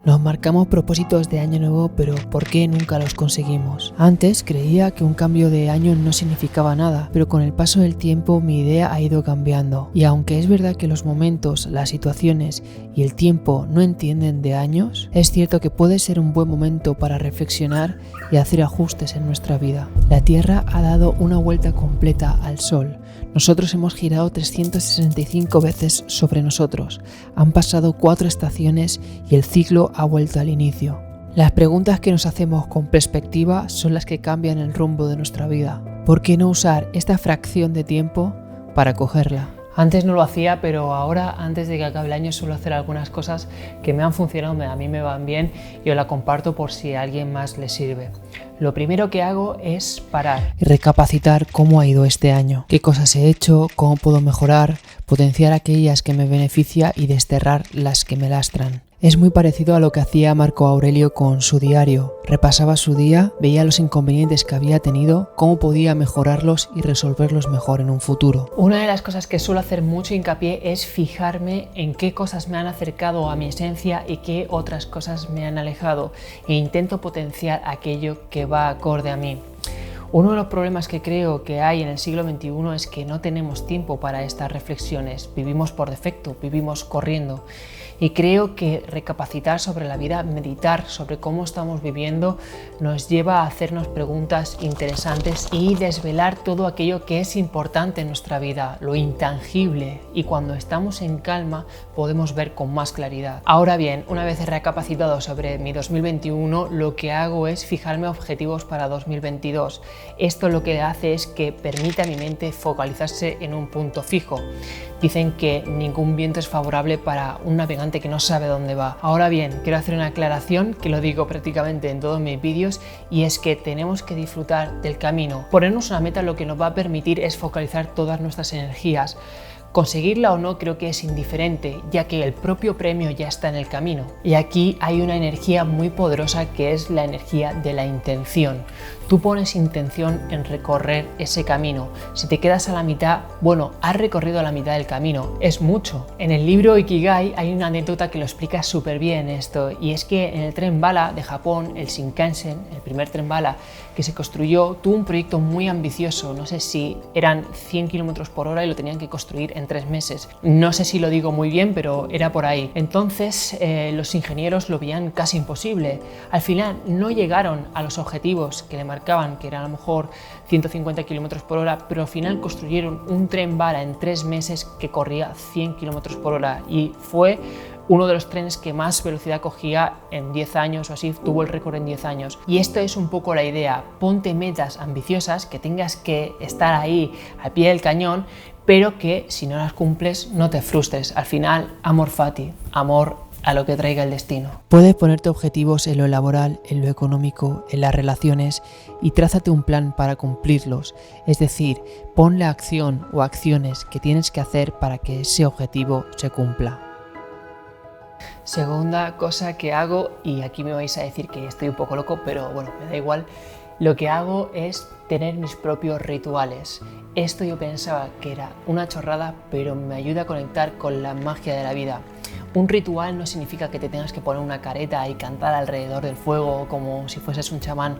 Nos marcamos propósitos de año nuevo, pero ¿por qué nunca los conseguimos? Antes creía que un cambio de año no significaba nada, pero con el paso del tiempo mi idea ha ido cambiando. Y aunque es verdad que los momentos, las situaciones y el tiempo no entienden de años, es cierto que puede ser un buen momento para reflexionar y hacer ajustes en nuestra vida. La Tierra ha dado una vuelta completa al Sol. Nosotros hemos girado 365 veces sobre nosotros. Han pasado 4 estaciones y el ciclo ha vuelto al inicio. Las preguntas que nos hacemos con perspectiva son las que cambian el rumbo de nuestra vida. ¿Por qué no usar esta fracción de tiempo para cogerla? Antes no lo hacía, pero ahora, antes de que acabe el año, suelo hacer algunas cosas que me han funcionado, a mí me van bien y os la comparto por si a alguien más le sirve. Lo primero que hago es parar y recapacitar cómo ha ido este año, qué cosas he hecho, cómo puedo mejorar, potenciar aquellas que me benefician y desterrar las que me lastran. Es muy parecido a lo que hacía Marco Aurelio con su diario. Repasaba su día, veía los inconvenientes que había tenido, cómo podía mejorarlos y resolverlos mejor en un futuro. Una de las cosas que suelo hacer mucho hincapié es fijarme en qué cosas me han acercado a mi esencia y qué otras cosas me han alejado, e intento potenciar aquello que va acorde a mí. Uno de los problemas que creo que hay en el siglo XXI es que no tenemos tiempo para estas reflexiones, vivimos por defecto, vivimos corriendo. Y creo que recapacitar sobre la vida, meditar sobre cómo estamos viviendo, nos lleva a hacernos preguntas interesantes y desvelar todo aquello que es importante en nuestra vida, lo intangible, y cuando estamos en calma podemos ver con más claridad. Ahora bien, una vez recapacitado sobre mi 2021, lo que hago es fijarme objetivos para 2022. Esto lo que hace es que permite a mi mente focalizarse en un punto fijo. Dicen que ningún viento es favorable para un navegante que no sabe dónde va. Ahora bien, quiero hacer una aclaración que lo digo prácticamente en todos mis vídeos, y es que tenemos que disfrutar del camino. Ponernos una meta lo que nos va a permitir es focalizar todas nuestras energías. Conseguirla o no creo que es indiferente, ya que el propio premio ya está en el camino. Y aquí hay una energía muy poderosa que es la energía de la intención. Tú pones intención en recorrer ese camino. Si te quedas a la mitad, bueno, has recorrido la mitad del camino. Es mucho. En el libro Ikigai hay una anécdota que lo explica súper bien esto, y es que en el tren bala de Japón, el Shinkansen, el primer tren bala que se construyó, tuvo un proyecto muy ambicioso. No sé si eran 100 km por hora y lo tenían que construir en 3 meses. No sé si lo digo muy bien, pero era por ahí. Entonces los ingenieros lo veían casi imposible. Al final no llegaron a los objetivos que le marcaban, que eran a lo mejor 150 km por hora, pero al final construyeron un tren bala en 3 meses que corría 100 km por hora y fue uno de los trenes que más velocidad cogía en 10 años o así, tuvo el récord en 10 años. Y esto es un poco la idea: ponte metas ambiciosas, que tengas que estar ahí al pie del cañón, pero que si no las cumples no te frustres. Al final, amor fati, amor a lo que traiga el destino. Puedes ponerte objetivos en lo laboral, en lo económico, en las relaciones, y trázate un plan para cumplirlos. Es decir, pon la acción o acciones que tienes que hacer para que ese objetivo se cumpla. Segunda cosa que hago, y aquí me vais a decir que estoy un poco loco, pero bueno, me da igual. Lo que hago es tener mis propios rituales. Esto yo pensaba que era una chorrada, pero me ayuda a conectar con la magia de la vida. Un ritual no significa que te tengas que poner una careta y cantar alrededor del fuego como si fueses un chamán.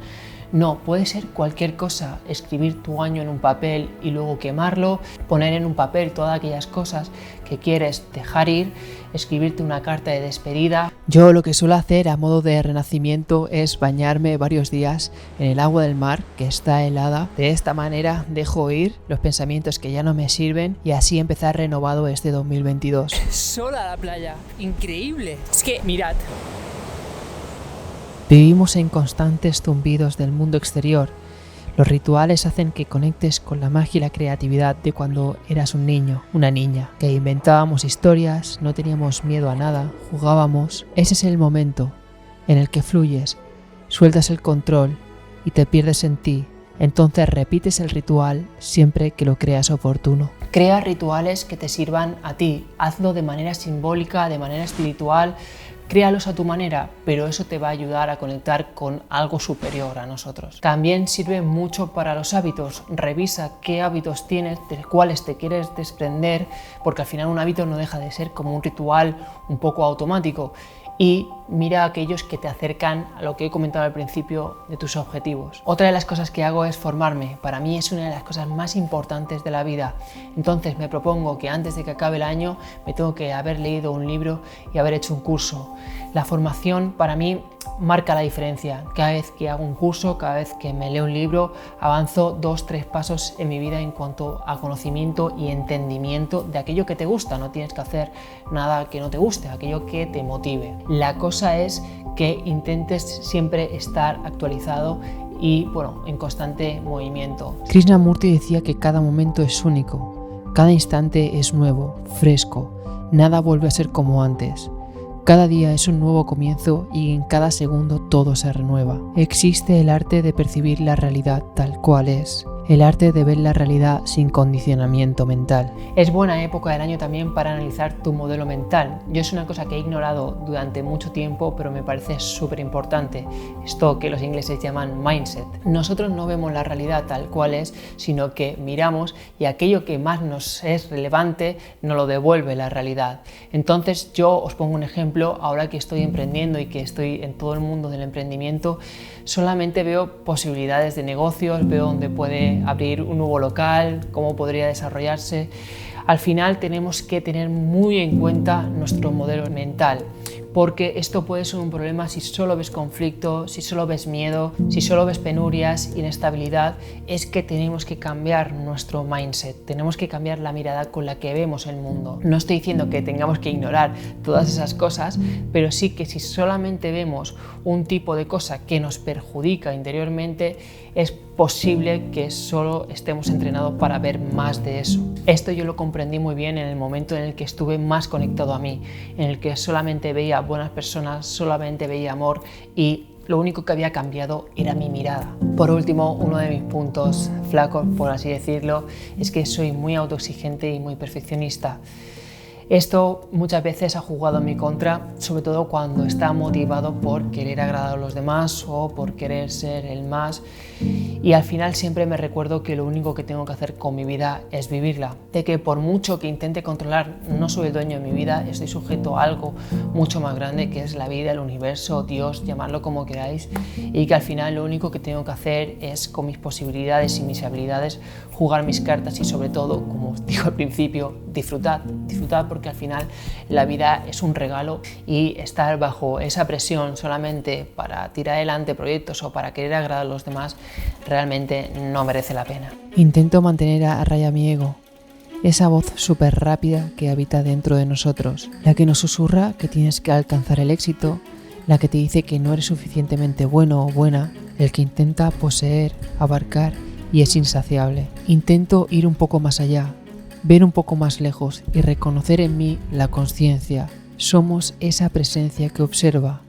No, puede ser cualquier cosa: escribir tu año en un papel y luego quemarlo, poner en un papel todas aquellas cosas que quieres dejar ir, escribirte una carta de despedida. Yo lo que suelo hacer a modo de renacimiento es bañarme varios días en el agua del mar, que está helada. De esta manera dejo ir los pensamientos que ya no me sirven y así empezar renovado este 2022. Sola a la playa, increíble. Es que, mirad. Vivimos en constantes zumbidos del mundo exterior. Los rituales hacen que conectes con la magia y la creatividad de cuando eras un niño, una niña, que inventábamos historias, no teníamos miedo a nada, jugábamos. Ese es el momento en el que fluyes, sueltas el control y te pierdes en ti. Entonces repites el ritual siempre que lo creas oportuno. Crea rituales que te sirvan a ti. Hazlo de manera simbólica, de manera espiritual. Créalos a tu manera, pero eso te va a ayudar a conectar con algo superior a nosotros. También sirve mucho para los hábitos. Revisa qué hábitos tienes, de cuáles te quieres desprender, porque al final un hábito no deja de ser como un ritual un poco automático. y mira a aquellos que te acercan a lo que he comentado al principio de tus objetivos. Otra de las cosas que hago es formarme. Para mí es una de las cosas más importantes de la vida. Entonces me propongo que antes de que acabe el año me tengo que haber leído un libro y haber hecho un curso. La formación para mí marca la diferencia. Cada vez que hago un curso, cada vez que me leo un libro, avanzo 2-3 pasos en mi vida en cuanto a conocimiento y entendimiento de aquello que te gusta. No tienes que hacer nada que no te guste, aquello que te motive. La cosa es que intentes siempre estar actualizado y en constante movimiento. Krishnamurti decía que cada momento es único, cada instante es nuevo, fresco, nada vuelve a ser como antes. Cada día es un nuevo comienzo y en cada segundo todo se renueva. Existe el arte de percibir la realidad tal cual es. El arte de ver la realidad sin condicionamiento mental. Es buena época del año también para analizar tu modelo mental. Yo es una cosa que he ignorado durante mucho tiempo, pero me parece súper importante. Esto que los ingleses llaman mindset. Nosotros no vemos la realidad tal cual es, sino que miramos y aquello que más nos es relevante nos lo devuelve la realidad. Entonces yo os pongo un ejemplo, ahora que estoy emprendiendo y que estoy en todo el mundo del emprendimiento, solamente veo posibilidades de negocios, veo dónde puede abrir un nuevo local, cómo podría desarrollarse. Al final tenemos que tener muy en cuenta nuestro modelo mental, porque esto puede ser un problema si solo ves conflicto, si solo ves miedo, si solo ves penurias, inestabilidad. Es que tenemos que cambiar nuestro mindset, tenemos que cambiar la mirada con la que vemos el mundo. No estoy diciendo que tengamos que ignorar todas esas cosas, pero sí que si solamente vemos un tipo de cosa que nos perjudica interiormente, es posible que solo estemos entrenados para ver más de eso. Esto yo lo comprendí muy bien en el momento en el que estuve más conectado a mí, en el que solamente veía buenas personas, solamente veía amor y lo único que había cambiado era mi mirada. Por último, uno de mis puntos flacos, por así decirlo, es que soy muy autoexigente y muy perfeccionista. Esto muchas veces ha jugado en mi contra, sobre todo cuando está motivado por querer agradar a los demás o por querer ser el más. Y al final siempre me recuerdo que lo único que tengo que hacer con mi vida es vivirla. De que por mucho que intente controlar, no soy el dueño de mi vida, estoy sujeto a algo mucho más grande que es la vida, el universo, Dios, llamadlo como queráis. Y que al final lo único que tengo que hacer es con mis posibilidades y mis habilidades jugar mis cartas y sobre todo, como os digo al principio, disfrutar porque al final la vida es un regalo y estar bajo esa presión solamente para tirar adelante proyectos o para querer agradar a los demás realmente no merece la pena. Intento mantener a raya mi ego, esa voz súper rápida que habita dentro de nosotros, la que nos susurra que tienes que alcanzar el éxito, la que te dice que no eres suficientemente bueno o buena, el que intenta poseer, abarcar y es insaciable. Intento ir un poco más allá, ver un poco más lejos y reconocer en mí la consciencia. Somos esa presencia que observa,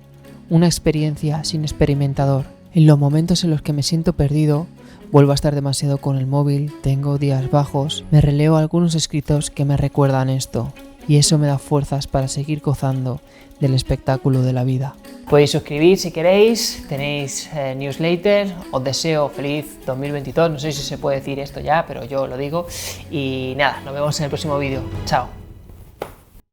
una experiencia sin experimentador. En los momentos en los que me siento perdido, vuelvo a estar demasiado con el móvil, tengo días bajos, me releo algunos escritos que me recuerdan esto y eso me da fuerzas para seguir gozando del espectáculo de la vida. Podéis suscribir si queréis, tenéis newsletter, os deseo feliz 2022, no sé si se puede decir esto ya, pero yo lo digo y nada, nos vemos en el próximo vídeo, chao.